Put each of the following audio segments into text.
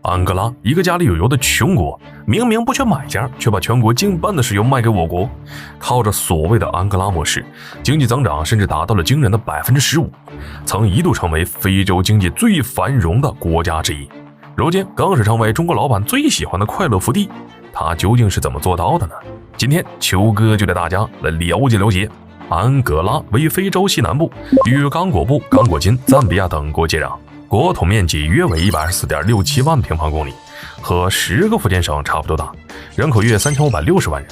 安哥拉，一个家里有油的穷国，明明不缺买家，却把全国近半的石油卖给我国。靠着所谓的安哥拉模式，经济增长甚至达到了惊人的15%，曾一度成为非洲经济最繁荣的国家之一。如今更是成为中国老板最喜欢的快乐福地。他究竟是怎么做到的呢？今天球哥就带大家来了解了解。安哥拉为非洲西南部，与刚果部、刚果金、赞比亚等国接壤。国土面积约为124.67万平方公里，和10个福建省差不多大，人口约3560万人。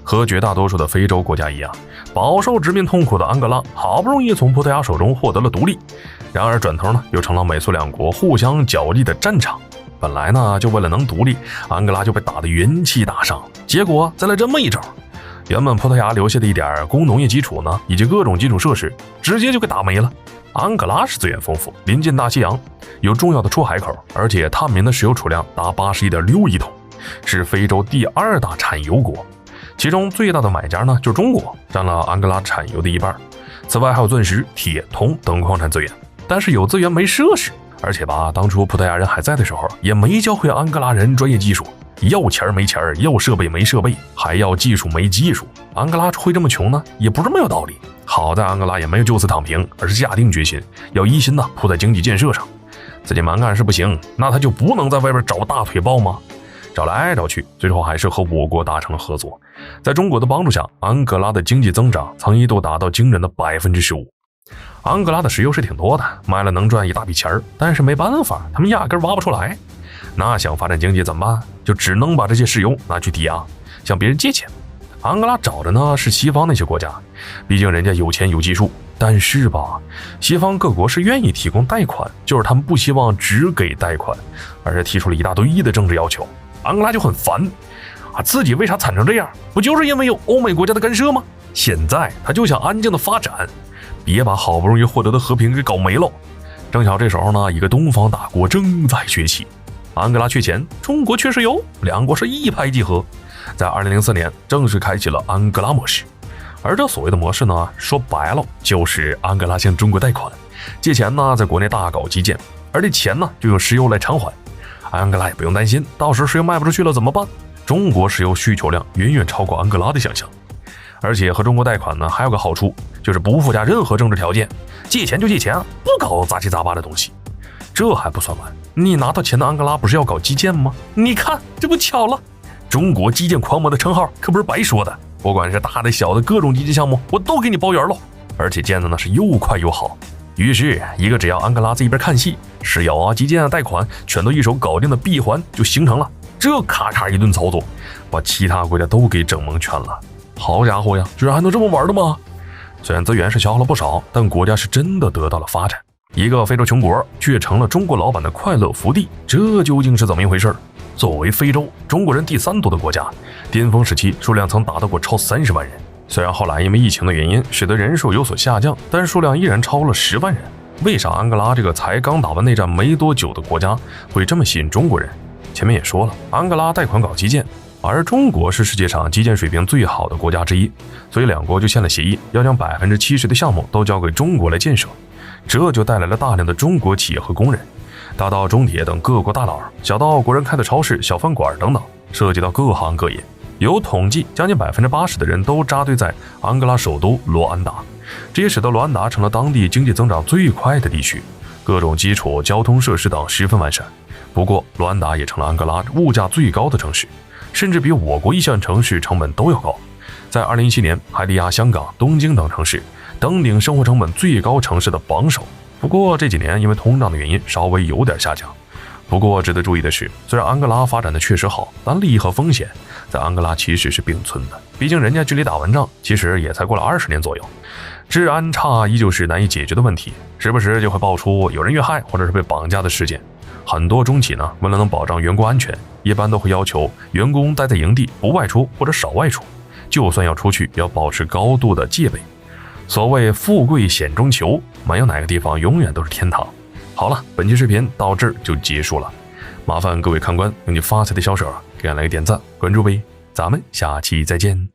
和绝大多数的非洲国家一样，饱受殖民痛苦的安哥拉好不容易从葡萄牙手中获得了独立，然而转头呢又成了美苏两国互相角力的战场。本来呢就为了能独立，安哥拉就被打得元气大伤，结果再来这么一招，原本葡萄牙留下的一点工农业基础呢，以及各种基础设施，直接就给打没了。安哥拉是资源丰富，临近大西洋，有重要的出海口，而且探明的石油储量达81.6亿桶，是非洲第2大产油国。其中最大的买家呢就是中国，占了安哥拉产油的一半。此外还有钻石、铁、铜等矿产资源。但是有资源没设施，而且吧，当初葡萄牙人还在的时候，也没教会安哥拉人专业技术。要钱没钱，要设备没设备，还要技术没技术。安哥拉会这么穷呢，也不是没有道理。好在安哥拉也没有就此躺平，而是下定决心要一心扑在经济建设上。自己蛮干是不行，那他就不能在外边找大腿抱吗？找来找去，最后还是和我国达成了合作。在中国的帮助下，安哥拉的经济增长曾一度达到惊人的15%。安哥拉的石油是挺多的，卖了能赚一大笔钱，但是没办法，他们压根挖不出来。那想发展经济怎么办？就只能把这些石油拿去抵押，向别人借钱。安哥拉找的呢是西方那些国家，毕竟人家有钱有技术。但是吧，西方各国是愿意提供贷款，就是他们不希望只给贷款，而是提出了一大堆的政治要求。安哥拉就很烦自己为啥惨成这样？不就是因为有欧美国家的干涉吗？现在他就想安静的发展，别把好不容易获得的和平给搞没了。正巧这时候呢，一个东方大国正在崛起。安哥拉缺钱，中国缺石油，两国是一拍即合，在2004年正式开启了安哥拉模式。而这所谓的模式呢，说白了就是安哥拉向中国贷款，借钱呢在国内大搞基建，而这钱呢就用石油来偿还。安哥拉也不用担心，到时石油卖不出去了怎么办？中国石油需求量远远超过安哥拉的想象。而且和中国贷款呢还有个好处，就是不附加任何政治条件，借钱就借钱，不搞杂七杂八的东西。这还不算完，你拿到钱的安哥拉不是要搞基建吗？你看这不巧了，中国基建狂魔的称号可不是白说的，不管是大的小的各种基建项目我都给你包圆了，而且建的呢是又快又好。于是一个只要安哥拉在一边看戏，石油基建贷款全都一手搞定的闭环就形成了。这咔咔一顿操作，把其他国家都给整蒙圈了。好家伙呀，居然还能这么玩的吗？虽然资源是消耗了不少，但国家是真的得到了发展。一个非洲穷国却成了中国老板的快乐福地，这究竟是怎么一回事？作为非洲中国人第3多的国家，巅峰时期数量曾达到过超30万人。虽然后来因为疫情的原因使得人数有所下降，但数量依然超了10万人。为啥安哥拉这个才刚打完内战没多久的国家会这么吸引中国人？前面也说了，安哥拉贷款搞基建，而中国是世界上基建水平最好的国家之一，所以两国就签了协议，要将70%的项目都交给中国来建设。这就带来了大量的中国企业和工人，大到中铁等各国大佬，小到国人开的超市、小饭馆等等，涉及到各行各业。有统计，将近80%的人都扎堆在安哥拉首都罗安达，这也使得罗安达成了当地经济增长最快的地区，各种基础交通设施等十分完善。不过，罗安达也成了安哥拉物价最高的城市，甚至比我国一线城市成本都要高。在2017年，还力压香港、东京等城市登顶生活成本最高城市的榜首。不过这几年因为通胀的原因稍微有点下降。不过值得注意的是，虽然安哥拉发展的确实好，但利益和风险在安哥拉其实是并存的。毕竟人家距离打完仗其实也才过了20年左右，治安差依旧是难以解决的问题，时不时就会爆出有人遇害或者是被绑架的事件。很多中企呢，为了能保障员工安全，一般都会要求员工待在营地不外出或者少外出，就算要出去也要保持高度的戒备。所谓富贵险中求，没有哪个地方永远都是天堂。好了，本期视频到这儿就结束了，麻烦各位看官用你发财的小手给俺来个点赞关注呗，咱们下期再见。